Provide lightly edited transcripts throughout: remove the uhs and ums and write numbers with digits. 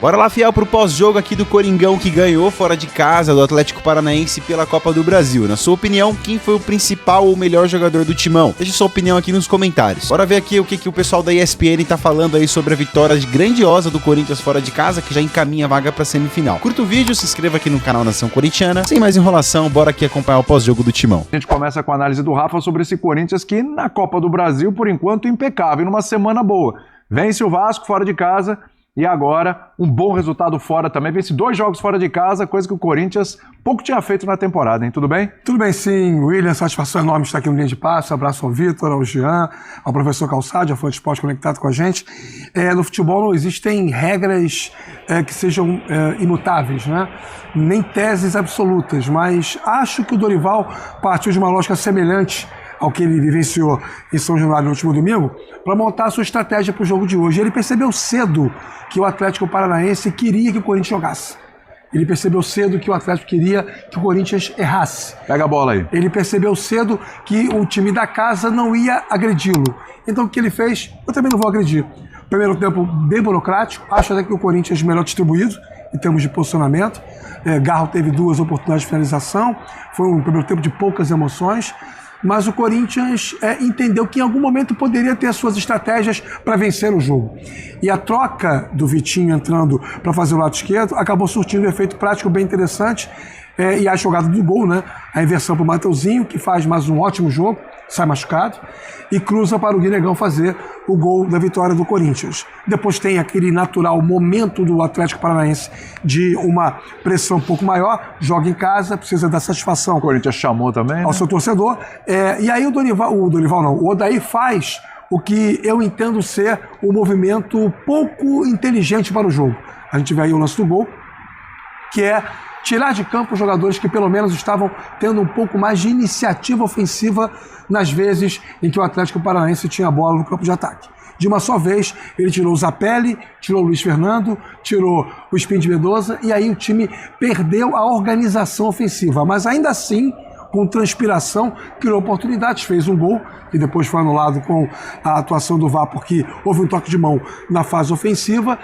Bora lá, fiel, pro pós-jogo aqui do Coringão, que ganhou fora de casa do Atlético Paranaense pela Copa do Brasil. Na sua opinião, quem foi o principal ou melhor jogador do timão? Deixe sua opinião aqui nos comentários. Bora ver aqui o que o pessoal da ESPN tá falando aí sobre a vitória grandiosa do Corinthians fora de casa, que já encaminha a vaga pra semifinal. Curta o vídeo, se inscreva aqui no canal Nação Corintiana. Sem mais enrolação, bora aqui acompanhar o pós-jogo do timão. A gente começa com a análise do Rafa sobre esse Corinthians que na Copa do Brasil, por enquanto, impecável, numa semana boa. Vence o Vasco fora de casa. E agora, um bom resultado fora também. Vence 2 jogos fora de casa, coisa que o Corinthians pouco tinha feito na temporada, hein? Tudo bem? Tudo bem, sim. William, satisfação enorme estar aqui no Linha de Passe. Abraço ao Vitor, ao Jean, ao professor Calçade, ao Fã de Esporte conectado com a gente. No futebol não existem regras que sejam imutáveis, né? Nem teses absolutas, mas acho que o Dorival partiu de uma lógica semelhante ao que ele vivenciou em São Januário no último domingo, para montar a sua estratégia para o jogo de hoje. Ele percebeu cedo que o Atlético Paranaense queria que o Corinthians jogasse. Ele percebeu cedo que o Atlético queria que o Corinthians errasse. Pega a bola aí. Ele percebeu cedo que o time da casa não ia agredi-lo. Então o que ele fez? Eu também não vou agredir. Primeiro tempo bem burocrático, acho até que o Corinthians melhor distribuído em termos de posicionamento. Garro teve 2 oportunidades de finalização, foi um primeiro tempo de poucas emoções. Mas o Corinthians entendeu que em algum momento poderia ter as suas estratégias para vencer o jogo. E a troca do Vitinho entrando para fazer o lado esquerdo acabou surtindo um efeito prático bem interessante. E a jogada do gol, né? A inversão para o Mateuzinho, que faz mais um ótimo jogo, sai machucado, e cruza para o Guinegão fazer o gol da vitória do Corinthians. Depois tem aquele natural momento do Atlético Paranaense de uma pressão um pouco maior, joga em casa, precisa dar satisfação. O Corinthians chamou também, ao seu torcedor. E aí o Odair faz o que eu entendo ser um movimento pouco inteligente para o jogo. A gente vê aí o lance do gol, que é tirar de campo os jogadores que pelo menos estavam tendo um pouco mais de iniciativa ofensiva nas vezes em que o Atlético Paranaense tinha a bola no campo de ataque. De uma só vez, ele tirou o Zapelli, tirou o Luiz Fernando, tirou o Espinho de Mendoza, e aí o time perdeu a organização ofensiva. Mas ainda assim, com transpiração, criou oportunidades, fez um gol, que depois foi anulado com a atuação do VAR, porque houve um toque de mão na fase ofensiva,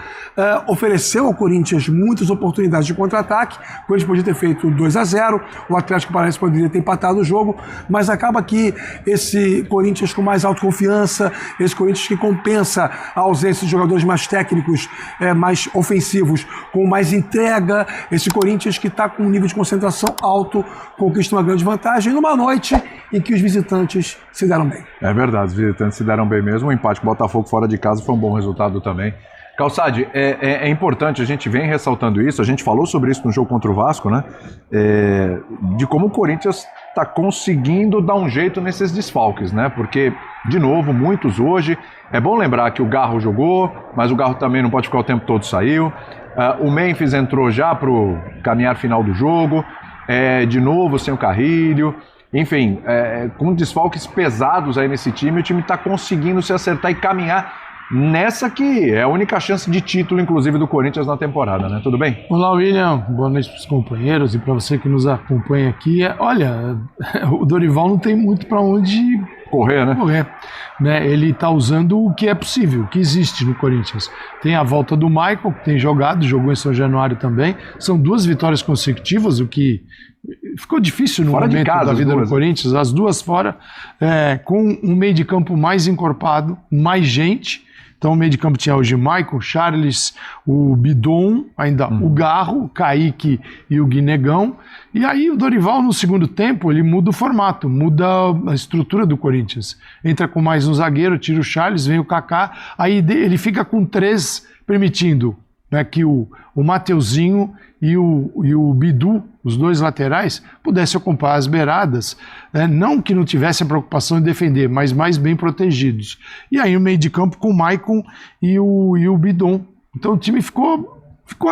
ofereceu ao Corinthians muitas oportunidades de contra-ataque, o Corinthians podia ter feito 2-0, o Atlético Paranaense poderia ter empatado o jogo, mas acaba que esse Corinthians com mais autoconfiança, esse Corinthians que compensa a ausência de jogadores mais técnicos, mais ofensivos, com mais entrega, esse Corinthians que está com um nível de concentração alto, conquista uma grande vantagem numa noite em que os visitantes se deram bem. É verdade, os visitantes se deram bem mesmo. O empate com o Botafogo fora de casa foi um bom resultado também. Calçade, é importante, a gente vem ressaltando isso, a gente falou sobre isso no jogo contra o Vasco, né? De como o Corinthians está conseguindo dar um jeito nesses desfalques, né? Porque, de novo, muitos hoje. É bom lembrar que o Garro jogou, mas o Garro também não pode ficar o tempo todo, saiu. O Memphis entrou já para o caminhar final do jogo. De novo sem o Carrilho. Enfim, com desfalques pesados aí nesse time, o time está conseguindo se acertar e caminhar nessa que é a única chance de título, inclusive, do Corinthians na temporada, né? Tudo bem? Olá, William. Boa noite para os companheiros e para você que nos acompanha aqui. Olha, o Dorival não tem muito para onde correr, né? Ele está usando o que é possível, o que existe no Corinthians. Tem a volta do Michael, que tem jogou em São Januário também. São 2 vitórias consecutivas, o que ficou difícil no momento da vida do Corinthians. As 2 fora, com um meio de campo mais encorpado, mais gente. Então o meio de campo tinha hoje Michael, Charles, o Bidon, ainda o Garro, o Kaique e o Guinegão. E aí o Dorival no segundo tempo ele muda o formato, muda a estrutura do Corinthians. Entra com mais um zagueiro, tira o Charles, vem o Kaká, aí ele fica com 3 permitindo, né, que o Mateuzinho e o Bidu, os 2 laterais, pudessem ocupar as beiradas, né, não que não tivesse a preocupação de defender, mas mais bem protegidos. E aí o meio de campo com o Maicon e o Bidon. Então o time ficou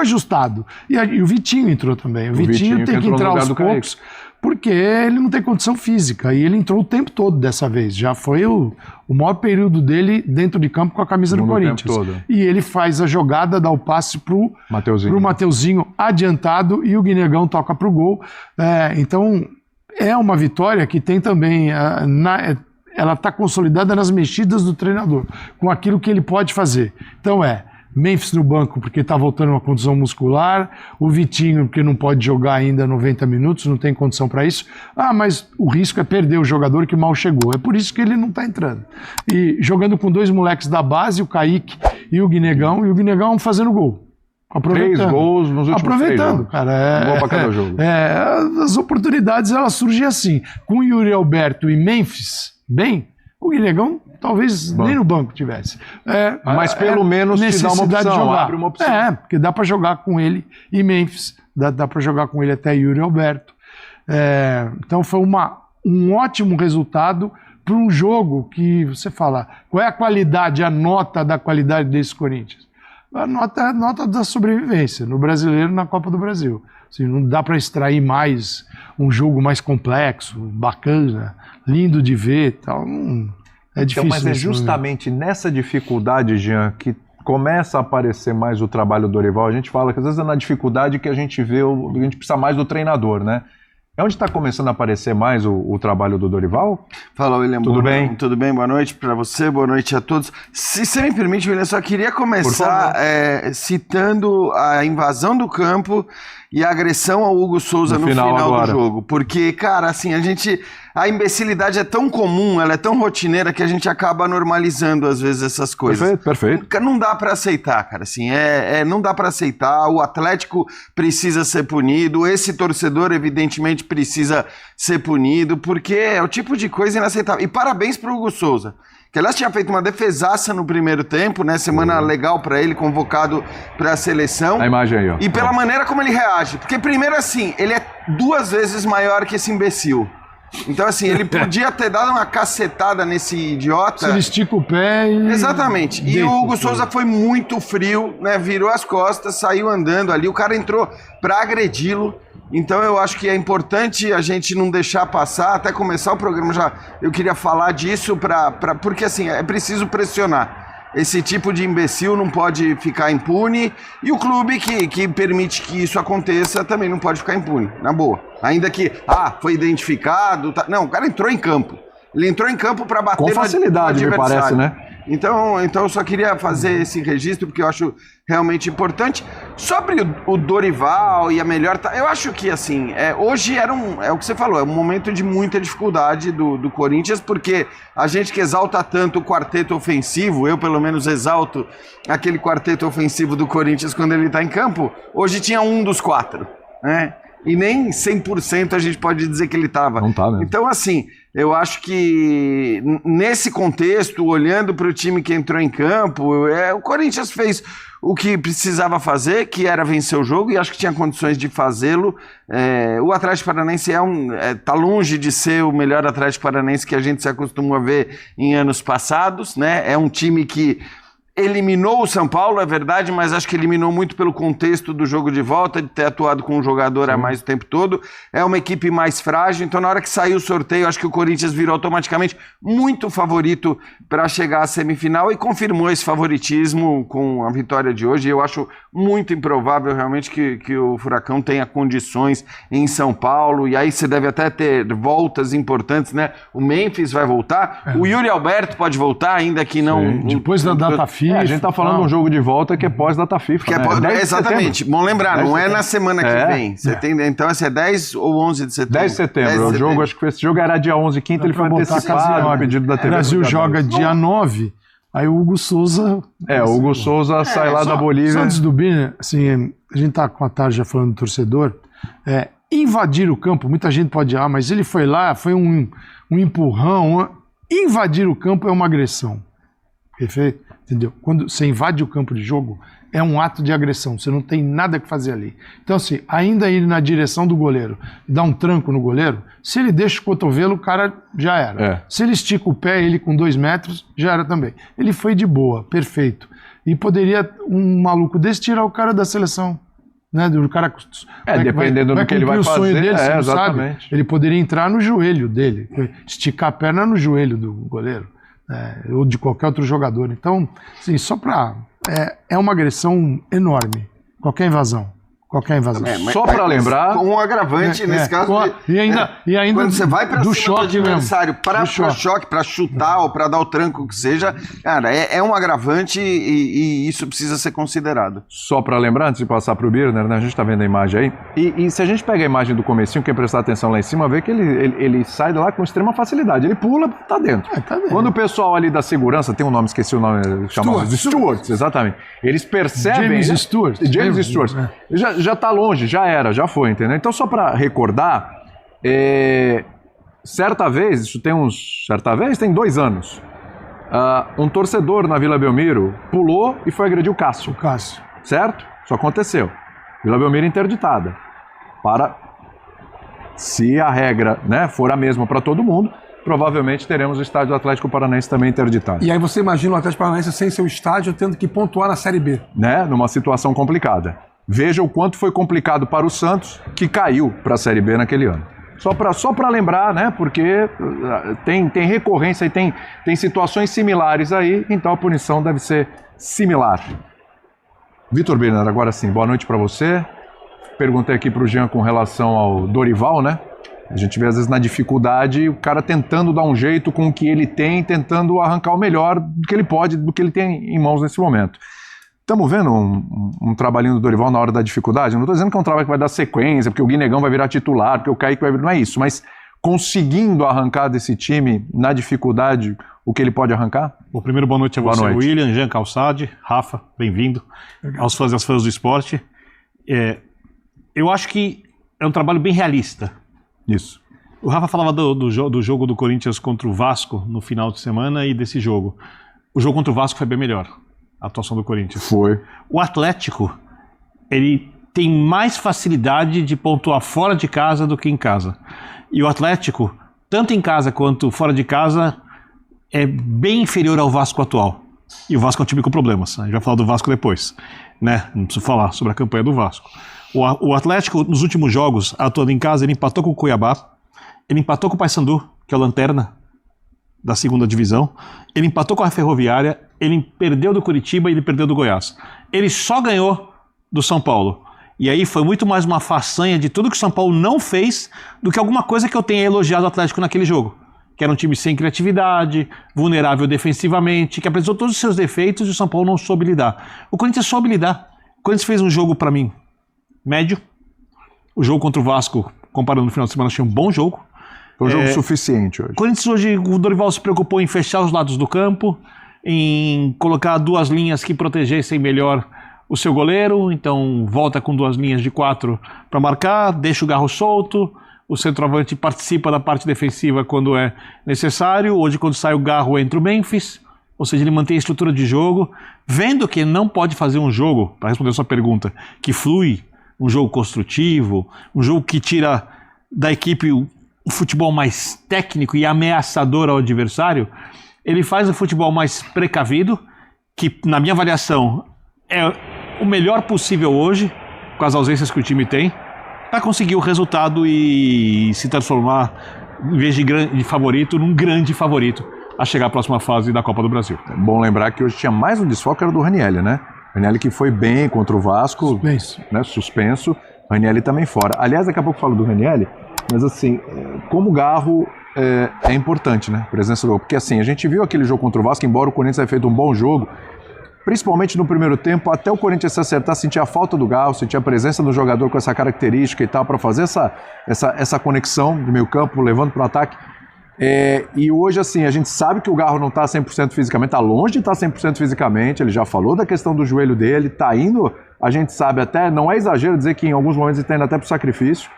ajustado. E o Vitinho entrou também. O Vitinho tem que entrar aos poucos, porque ele não tem condição física. E ele entrou o tempo todo dessa vez. Já foi o maior período dele dentro de campo com a camisa do Corinthians. E ele faz a jogada, dá o passe pro Mateuzinho adiantado e o Guinegão toca pro gol. Então é uma vitória que tem também... ela está consolidada nas mexidas do treinador, com aquilo que ele pode fazer. Então Memphis no banco porque está voltando uma contusão muscular, o Vitinho porque não pode jogar ainda 90 minutos, não tem condição para isso. Mas o risco é perder o jogador que mal chegou. É por isso que ele não está entrando. E jogando com 2 moleques da base, o Kaique e o Guinegão fazendo gol. 3 gols nos últimos 3 jogos. Cara, um gol para cada jogo. As oportunidades elas surgem assim. Com o Yuri Alberto e Memphis, bem, o Guinegão talvez nem no banco tivesse. Mas pelo menos te dá uma opção, abre uma opção. Porque dá para jogar com ele e Memphis, dá para jogar com ele até Yuri Alberto. Então foi um ótimo resultado para um jogo que você fala, qual é a qualidade, a nota da qualidade desse Corinthians? A nota da sobrevivência no Brasileiro, na Copa do Brasil. Assim, não dá para extrair mais um jogo mais complexo, bacana, lindo de ver, tal. É difícil. Mas é justamente nessa dificuldade, Jean, que começa a aparecer mais o trabalho do Dorival. A gente fala que às vezes é na dificuldade que a gente vê, a gente precisa mais do treinador, né? É onde está começando a aparecer mais o trabalho do Dorival? Fala, William. Tudo bem? Tudo bem, boa noite para você, boa noite a todos. Se você me permite, William, só queria começar citando a invasão do campo e a agressão ao Hugo Souza no final do jogo. Porque, cara, assim, a imbecilidade é tão comum, ela é tão rotineira que a gente acaba normalizando, às vezes, essas coisas. Perfeito. Não dá pra aceitar, cara, assim, não dá pra aceitar, o Atlético precisa ser punido, esse torcedor, evidentemente, precisa ser punido, porque é o tipo de coisa inaceitável. E parabéns pro Hugo Souza, que aliás tinha feito uma defesaça no primeiro tempo, né? Semana legal pra ele, convocado pra seleção. A imagem aí, ó. E pela maneira como ele reage. Porque primeiro assim, ele é 2 vezes maior que esse imbecil. Então assim, ele podia ter dado uma cacetada nesse idiota. Ele estica o pé e... Exatamente. E o Hugo Souza foi muito frio, né? Virou as costas, saiu andando ali. O cara entrou pra agredi-lo. Então eu acho que é importante a gente não deixar passar, até começar o programa já, eu queria falar disso, porque assim, é preciso pressionar. Esse tipo de imbecil não pode ficar impune, e o clube que permite que isso aconteça também não pode ficar impune, na boa. Ainda que, foi identificado, não, o cara entrou em campo. Ele entrou em campo para bater com facilidade, me parece, né? Então eu só queria fazer esse registro, porque eu acho realmente importante. Sobre o Dorival e a melhor... Eu acho que, assim, hoje é o que você falou, é um momento de muita dificuldade do Corinthians, porque a gente que exalta tanto o quarteto ofensivo, eu pelo menos exalto aquele quarteto ofensivo do Corinthians quando ele está em campo, hoje tinha um dos 4, né? E nem 100% a gente pode dizer que ele estava. Não tá mesmo. Então, assim, eu acho que nesse contexto, olhando para o time que entrou em campo, o Corinthians fez o que precisava fazer, que era vencer o jogo, e acho que tinha condições de fazê-lo. O Atlético Paranaense tá longe de ser o melhor Atlético Paranaense que a gente se acostumou a ver em anos passados, né? É um time que eliminou o São Paulo, é verdade, mas acho que eliminou muito pelo contexto do jogo de volta, de ter atuado com um jogador a mais o tempo todo. É uma equipe mais frágil, então na hora que saiu o sorteio, acho que o Corinthians virou automaticamente muito favorito para chegar à semifinal e confirmou esse favoritismo com a vitória de hoje. Eu acho muito improvável realmente que o Furacão tenha condições em São Paulo, e aí você deve até ter voltas importantes, né? O Memphis vai voltar, o Yuri Alberto pode voltar, ainda que não... Depois da data FIFA. A gente tá falando de um jogo de volta que é pós-data FIFA. Exatamente. Bom lembrar, não é na semana que vem. Você tem, então é 10 ou 11 de setembro? 10 de setembro. O jogo, acho que esse jogo era dia 11, quinta, ele foi antecipado, o pedido da TV. O Brasil joga dia 9, aí o Hugo Souza... o Hugo Souza sai lá da Bolívia. Só antes do Bina, assim, a gente tá com a tarde já falando do torcedor, invadir o campo, muita gente pode mas ele foi lá, foi um empurrão. Invadir o campo é uma agressão. Perfeito? Entendeu? Quando você invade o campo de jogo, é um ato de agressão, você não tem nada que fazer ali. Então, assim, ainda ir na direção do goleiro, dar um tranco no goleiro, se ele deixa o cotovelo, o cara já era. Se ele estica o pé, ele com 2 metros, já era também. Ele foi de boa, perfeito. E poderia um maluco desse tirar o cara da seleção. Né, do cara, dependendo do que ele vai fazer. Dele, exatamente. Sabe? Ele poderia entrar no joelho dele, esticar a perna no joelho do goleiro. Ou de qualquer outro jogador. Então, assim, só para... É uma agressão enorme. Qualquer invasão. qualquer invasão. Só para lembrar... Com um agravante, nesse caso... E ainda quando você vai para cima choque do adversário para choque, para chutar ou para dar o tranco que seja, cara, é um agravante e isso precisa ser considerado. Só para lembrar, antes de passar para o Birner, né, a gente está vendo a imagem aí, e se a gente pega a imagem do comecinho, quem prestar atenção lá em cima, vê que ele sai de lá com extrema facilidade, ele pula, tá dentro. Tá dentro. Quando o pessoal ali da segurança, tem um nome, esqueci o nome, chamado Stewards, exatamente, eles percebem... James Stewart. Já tá longe, já foi, entendeu? Então, só para recordar, certa vez, tem 2 anos, um torcedor na Vila Belmiro pulou e foi agredir o Cássio. Certo? Isso aconteceu. Vila Belmiro interditada. Se a regra, né, for a mesma para todo mundo, provavelmente teremos o estádio do Atlético Paranaense também interditado. E aí você imagina o Atlético Paranaense sem seu estádio tendo que pontuar na Série B. Né? Numa situação complicada. Veja o quanto foi complicado para o Santos, que caiu para a Série B naquele ano. Só para lembrar, né? Porque tem recorrência e tem situações similares aí, então a punição deve ser similar. Vitor Birner, agora sim, boa noite para você. Perguntei aqui para o Jean com relação ao Dorival, né? A gente vê às vezes na dificuldade o cara tentando dar um jeito com o que ele tem, tentando arrancar o melhor do que ele pode, do que ele tem em mãos nesse momento. Estamos vendo um trabalhinho do Dorival na hora da dificuldade? Não estou dizendo que é um trabalho que vai dar sequência, porque o Guinegão vai virar titular, porque o Kaique vai virar... Não é isso, mas conseguindo arrancar desse time na dificuldade o que ele pode arrancar? Bom, primeiro, boa noite a você, William, Jean Calçade, Rafa, bem-vindo, aos fãs e às fãs do esporte. Eu acho que é um trabalho bem realista. Isso. O Rafa falava do jogo do Corinthians contra o Vasco no final de semana e desse jogo. O jogo contra o Vasco foi bem melhor, a atuação do Corinthians. Foi. O Atlético, ele tem mais facilidade de pontuar fora de casa do que em casa. E o Atlético, tanto em casa quanto fora de casa, é bem inferior ao Vasco atual. E o Vasco é um time com problemas. A gente vai falar do Vasco depois, né? Não preciso falar sobre a campanha do Vasco. O Atlético, nos últimos jogos, atuando em casa, ele empatou com o Cuiabá, ele empatou com o Paysandu, que é o lanterna da segunda divisão, ele empatou com a Ferroviária, ele perdeu do Curitiba e ele perdeu do Goiás. Ele só ganhou do São Paulo. E aí foi muito mais uma façanha de tudo que o São Paulo não fez do que alguma coisa que eu tenha elogiado o Atlético naquele jogo. Que era um time sem criatividade, vulnerável defensivamente, que apresentou todos os seus defeitos e o São Paulo não soube lidar. O Corinthians soube lidar. O Corinthians fez um jogo, para mim, médio. O jogo contra o Vasco, comparando no final de semana, achei um bom jogo. Foi um jogo suficiente hoje. O Corinthians hoje, o Dorival se preocupou em fechar os lados do campo, em colocar 2 linhas que protegessem melhor o seu goleiro, então volta com 2 linhas de 4 para marcar, deixa o Garro solto, o centroavante participa da parte defensiva quando é necessário, hoje quando sai o Garro entra o Memphis, ou seja, ele mantém a estrutura de jogo, vendo que não pode fazer um jogo, para responder a sua pergunta, que flui, um jogo construtivo, um jogo que tira da equipe o futebol mais técnico e ameaçador ao adversário, ele faz o futebol mais precavido, que na minha avaliação é o melhor possível hoje, com as ausências que o time tem, para conseguir o resultado e se transformar, em vez de favorito, num grande favorito a chegar à próxima fase da Copa do Brasil. É bom lembrar que hoje tinha mais um desfoque, era do Ranielli, né? Ranielli que foi bem contra o Vasco, suspenso, né? Suspenso, Ranielli também fora. Aliás, daqui a pouco eu falo do Ranielli, mas assim, como o Garro é importante, né? A presença do Garro, porque assim, a gente viu aquele jogo contra o Vasco, embora o Corinthians tenha feito um bom jogo, principalmente no primeiro tempo, até o Corinthians se acertar, sentir a falta do Garro, sentir a presença do jogador com essa característica e tal, para fazer essa conexão do meio campo, levando para o ataque. E hoje, assim, a gente sabe que o Garro não está 100% fisicamente, está longe de estar 100% fisicamente, ele já falou da questão do joelho dele, está indo, a gente sabe até, não é exagero dizer que em alguns momentos ele está indo até para o sacrifício,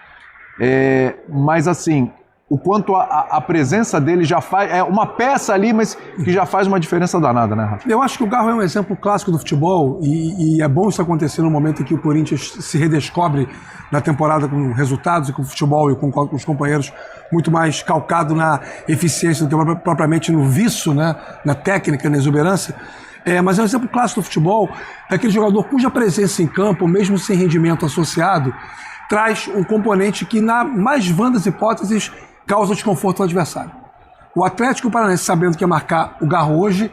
mas assim, o quanto a presença dele já faz, é uma peça ali, mas que já faz uma diferença danada, né, Rafa? Eu acho que o Garro é um exemplo clássico do futebol e é bom isso acontecer no momento em que o Corinthians se redescobre na temporada com resultados e com futebol e com os companheiros muito mais calcado na eficiência do que propriamente no vício, né, na técnica, na exuberância. Mas é um exemplo clássico do futebol, daquele jogador cuja presença em campo, mesmo sem rendimento associado, traz um componente que, na mais vandas hipóteses, causa desconforto ao adversário. O Atlético Paranaense, sabendo que ia marcar o Garro hoje,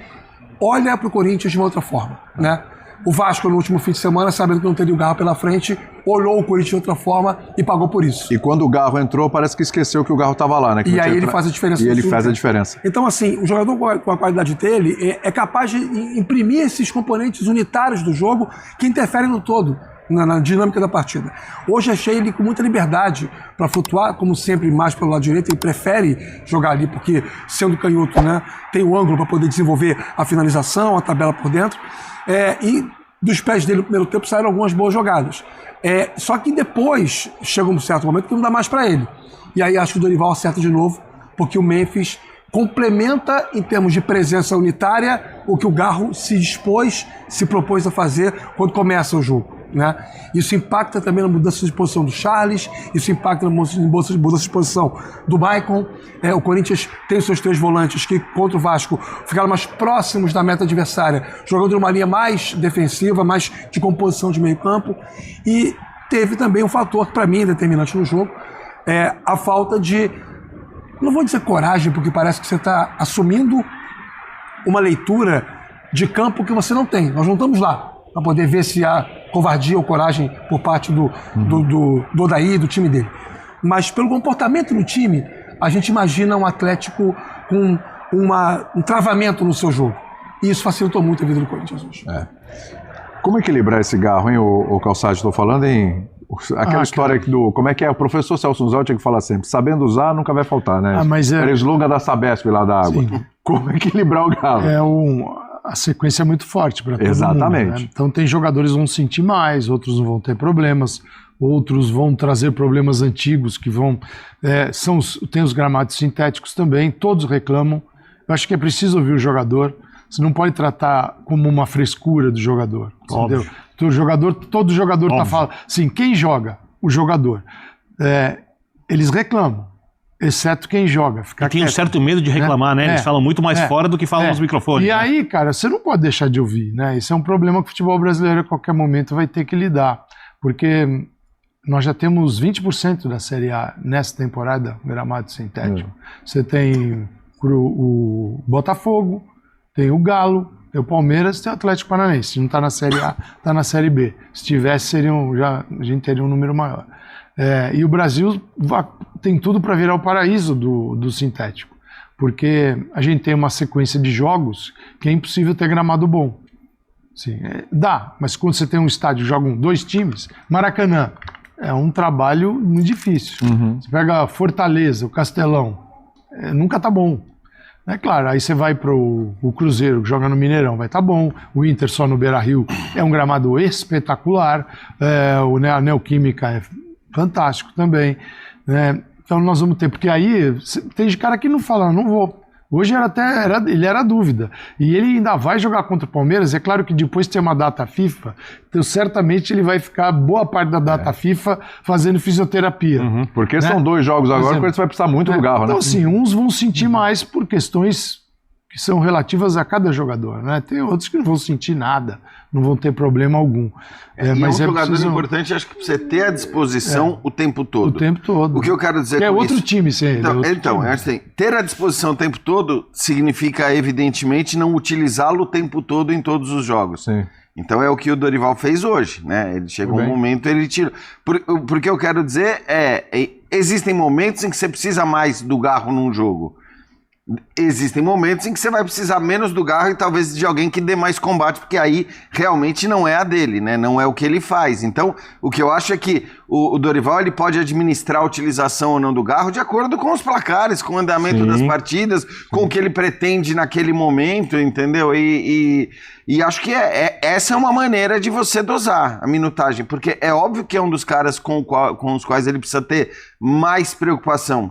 olha para o Corinthians de uma outra forma, né? O Vasco, no último fim de semana, sabendo que não teria o Garro pela frente, olhou o Corinthians de outra forma e pagou por isso. E quando o Garro entrou, parece que esqueceu que o Garro estava lá, né? E aí ele faz a diferença. E ele faz a diferença. Então, assim, o jogador com a qualidade dele é capaz de imprimir esses componentes unitários do jogo que interferem no todo, na dinâmica da partida. Hoje achei ele com muita liberdade para flutuar, como sempre, mais pelo lado direito. Ele prefere jogar ali, porque sendo canhoto, né, tem o ângulo para poder desenvolver a finalização, a tabela por dentro. E dos pés dele no primeiro tempo saíram algumas boas jogadas. Só que depois chega um certo momento que não dá mais para ele. E aí acho que o Dorival acerta de novo, porque o Memphis complementa, em termos de presença unitária, o que o Garro se propôs a fazer quando começa o jogo, né? Isso impacta também na mudança de posição do Charles, isso impacta na mudança de posição do Maicon. O Corinthians tem os seus 3 volantes que, contra o Vasco, ficaram mais próximos da meta adversária, jogando numa linha mais defensiva, mais de composição de meio campo. E teve também um fator que, para mim, é determinante no jogo, a falta de, não vou dizer coragem, porque parece que você está assumindo uma leitura de campo que você não tem. Nós não estamos lá para poder ver se há covardia ou coragem por parte do Odair e do time dele. Mas pelo comportamento do time, a gente imagina um Atlético com um travamento no seu jogo. E isso facilitou muito a vida do Corinthians hoje. Como equilibrar esse Garro, hein, o Calçade? Estou falando em... Aquela história do... Como é que é? O professor Celso Nuzal tinha que falar sempre, sabendo usar, nunca vai faltar, né? Era o slogan da Sabesp lá da água. Sim. Como equilibrar o Garro? A sequência é muito forte para todo Exatamente. mundo, né? Então tem jogadores que vão sentir mais, outros não vão ter problemas, outros vão trazer problemas antigos que vão... tem os gramados sintéticos também, todos reclamam. Eu acho que é preciso ouvir o jogador. Você não pode tratar como uma frescura do jogador. Entendeu? Todo jogador está falando... Sim, quem joga? O jogador. Eles reclamam, exceto quem joga. Tem um certo medo de reclamar, né? Eles falam muito mais fora do que falam nos microfones. E aí, cara, você não pode deixar de ouvir, né? Isso é um problema que o futebol brasileiro a qualquer momento vai ter que lidar. Porque nós já temos 20% da Série A nessa temporada, gramado sintético. Você tem o Botafogo, tem o Galo, tem o Palmeiras, tem o Atlético Paranaense. Não está na Série A, está na Série B. Se tivesse, a gente teria um número maior. E o Brasil tem tudo para virar o paraíso do sintético, porque a gente tem uma sequência de jogos que é impossível ter gramado bom. Sim, dá, mas quando você tem um estádio que jogam 2 times, Maracanã, é um trabalho muito difícil. Você pega Fortaleza, o Castelão, nunca tá bom. É claro, aí você vai para o Cruzeiro, que joga no Mineirão, vai estar bom. O Inter só no Beira-Rio é um gramado espetacular. A Neoquímica é fantástico também. Então nós vamos ter, porque aí tem cara que não fala, não vou. Hoje ele era dúvida. E ele ainda vai jogar contra o Palmeiras. É claro que depois tem uma data FIFA, então certamente ele vai ficar boa parte da data FIFA fazendo fisioterapia. Porque são 2 jogos agora, que você vai precisar muito do Garro, então, né? Sim, uns vão sentir mais por questões que são relativas a cada jogador, né? Tem outros que não vão sentir nada, não vão ter problema algum. Mas é um jogador importante, acho que pra você ter à disposição o tempo todo. O tempo todo. O que eu quero dizer que com é outro isso... time, sim. Então, assim, ter à disposição o tempo todo significa, evidentemente, não utilizá-lo o tempo todo em todos os jogos. Sim. Então é o que o Dorival fez hoje, né? Ele chegou um momento, ele tira... Porque eu quero dizer existem momentos em que você precisa mais do Garro num jogo. Existem momentos em que você vai precisar menos do Garro e talvez de alguém que dê mais combate, porque aí realmente não é a dele, né? Não é o que ele faz. Então, o que eu acho é que o Dorival ele pode administrar a utilização ou não do Garro de acordo com os placares, com o andamento das partidas, com o que ele pretende naquele momento, entendeu? E acho que essa é uma maneira de você dosar a minutagem, porque é óbvio que é um dos caras com os quais ele precisa ter mais preocupação.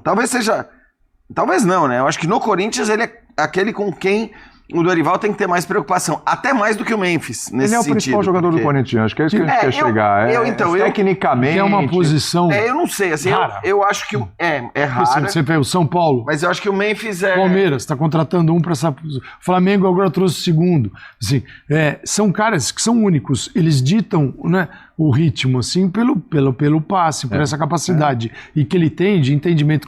Talvez não, né? Eu acho que no Corinthians ele é aquele com quem o Dorival tem que ter mais preocupação. Até mais do que o Memphis, nesse sentido. Ele é o principal jogador do Corinthians, acho que é isso que a gente quer chegar. Tecnicamente... É uma posição... eu não sei, assim, eu acho que é raro. Assim, você vê o São Paulo... Mas eu acho que o Memphis é... Palmeiras está contratando um para essa... Flamengo agora trouxe o segundo. Assim, são caras que são únicos. Eles ditam, né, o ritmo, assim, pelo passe, por essa capacidade. E que ele tem de entendimento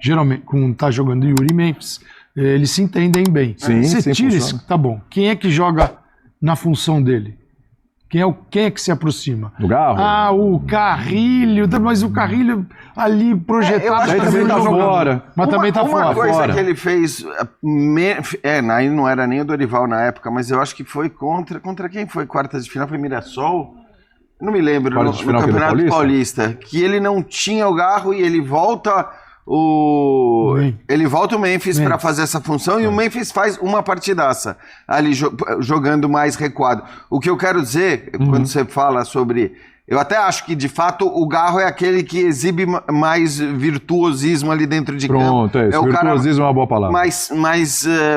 geralmente, com tá jogando Yuri Memphis, eles se entendem bem. Sim, você tira esse, tá bom. Quem é que joga na função dele? Quem é que se aproxima? Do Garro? Ah, o Carrilho, mas o Carrilho ali projetado aí também tá fora. Mas também tá fora. Uma coisa que ele fez, aí não era nem o Dorival na época, mas eu acho que foi contra quem foi quartas de final, foi Mirassol? Não me lembro, no Campeonato Paulista, que ele não tinha o Garro e ele volta o Memphis para fazer essa função e o Memphis faz uma partidaça ali jogando mais recuado. O que eu quero dizer, quando você fala sobre... Eu até acho que, de fato, o Garro é aquele que exibe mais virtuosismo ali dentro de campo. Pronto, é isso. Virtuosismo é uma boa palavra.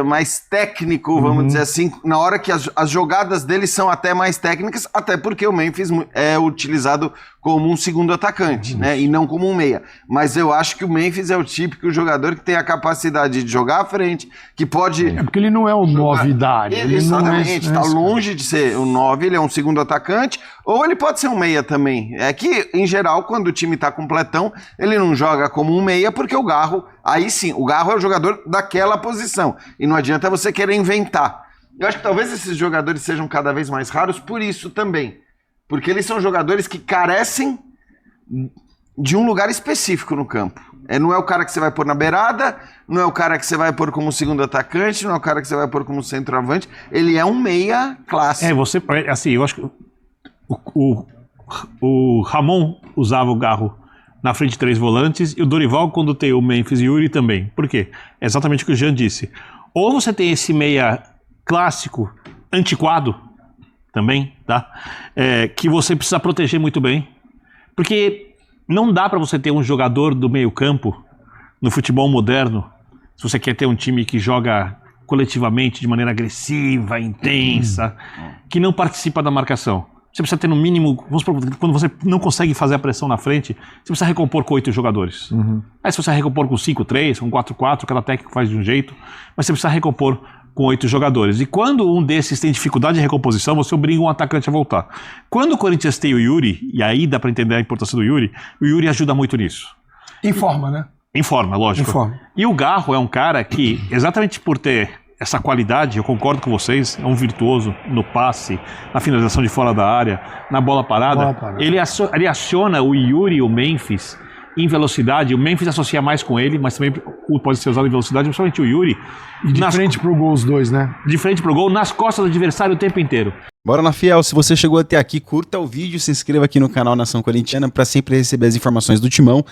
Mais técnico, vamos dizer assim, na hora que as jogadas dele são até mais técnicas, até porque o Memphis é utilizado como um segundo atacante, né? E não como um meia. Mas eu acho que o Memphis é o típico jogador que tem a capacidade de jogar à frente, que pode... É porque ele não é o 9 da área. Exatamente, está longe de ser o 9, ele é um segundo atacante, ou ele pode ser um meia também. É que, em geral, quando o time está completão, ele não joga como um meia, porque o Garro, aí sim, o Garro é o jogador daquela posição. E não adianta você querer inventar. Eu acho que talvez esses jogadores sejam cada vez mais raros por isso também. Porque eles são jogadores que carecem de um lugar específico no campo. Não é o cara que você vai pôr na beirada, não é o cara que você vai pôr como segundo atacante, não é o cara que você vai pôr como centroavante. Ele é um meia clássico. Assim, eu acho que o Ramon usava o Garro na frente de 3 volantes e o Dorival, quando tem o Memphis e o Yuri, também. Por quê? É exatamente o que o Jean disse. Ou você tem esse meia clássico, antiquado, também, tá? Que você precisa proteger muito bem. Porque não dá para você ter um jogador do meio campo no futebol moderno, se você quer ter um time que joga coletivamente de maneira agressiva, intensa, que não participa da marcação. Você precisa ter no mínimo, vamos supor, quando você não consegue fazer a pressão na frente, você precisa recompor com 8 jogadores. Aí se você recompor com 5-3, com 4-4, cada técnico faz de um jeito, mas você precisa recompor com 8 jogadores. E quando um desses tem dificuldade de recomposição, você obriga um atacante a voltar. Quando o Corinthians tem o Yuri, e aí dá para entender a importância do Yuri, o Yuri ajuda muito nisso. Informa, né? Informa, lógico. Informa. E o Garro é um cara que, exatamente por ter essa qualidade, eu concordo com vocês, é um virtuoso no passe, na finalização de fora da área, na bola parada. Ele aciona o Yuri e o Memphis em velocidade. O Memphis associa mais com ele, mas também pode ser usado em velocidade, principalmente o Yuri. E de frente pro gol os dois, né? De frente pro gol, nas costas do adversário o tempo inteiro. Bora na Fiel, se você chegou até aqui, curta o vídeo, se inscreva aqui no canal Nação Corintiana para sempre receber as informações do Timão.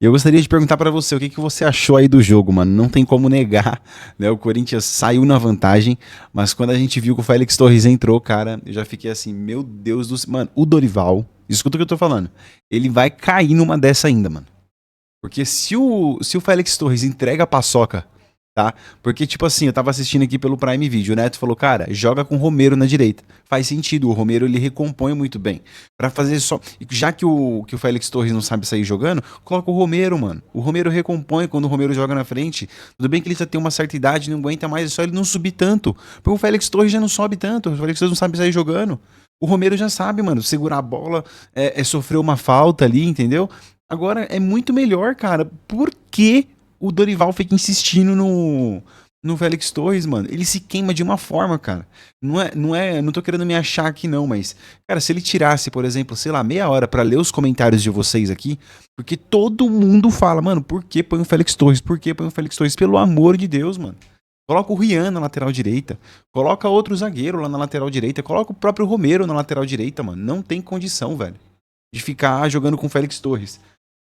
E eu gostaria de perguntar para você, o que você achou aí do jogo, mano? Não tem como negar, né? O Corinthians saiu na vantagem, mas quando a gente viu que o Félix Torres entrou, cara, eu já fiquei assim, meu Deus do céu. Mano, o Dorival, escuta o que eu tô falando, ele vai cair numa dessa ainda, mano. Porque se o Félix Torres entrega a paçoca, tá? Porque, tipo assim, eu tava assistindo aqui pelo Prime Video, o Neto falou, cara, joga com o Romero na direita. Faz sentido, o Romero, ele recompõe muito bem. Pra fazer só... Já que o Félix Torres não sabe sair jogando, coloca o Romero, mano. O Romero recompõe quando o Romero joga na frente. Tudo bem que ele já tem uma certa idade, não aguenta mais, é só ele não subir tanto. Porque o Félix Torres já não sobe tanto, o Félix Torres não sabe sair jogando. O Romero já sabe, mano, segurar a bola, sofrer uma falta ali, entendeu? Agora, é muito melhor, cara. Por que o Dorival fica insistindo no Félix Torres, mano? Ele se queima de uma forma, cara. Não tô querendo me achar aqui não, mas... Cara, se ele tirasse, por exemplo, sei lá, meia hora pra ler os comentários de vocês aqui, porque todo mundo fala, mano, por que põe o Félix Torres? Por que põe o Félix Torres? Pelo amor de Deus, mano. Coloca o Rian na lateral direita. Coloca outro zagueiro lá na lateral direita. Coloca o próprio Romero na lateral direita, mano. Não tem condição, velho, de ficar jogando com o Félix Torres.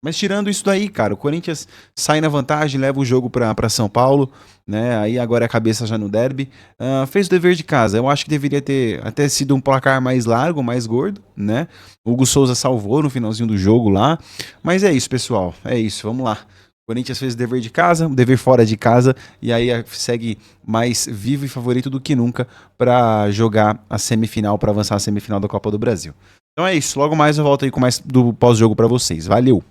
Mas tirando isso daí, cara, o Corinthians sai na vantagem, leva o jogo pra São Paulo, né? Aí agora é a cabeça já no derby. Fez o dever de casa. Eu acho que deveria ter até sido um placar mais largo, mais gordo, né? O Hugo Souza salvou no finalzinho do jogo lá. Mas é isso, pessoal. É isso, vamos lá. O Corinthians fez o dever de casa, o dever fora de casa, e aí segue mais vivo e favorito do que nunca pra jogar a semifinal, pra avançar a semifinal da Copa do Brasil. Então é isso, logo mais eu volto aí com mais do pós-jogo pra vocês. Valeu!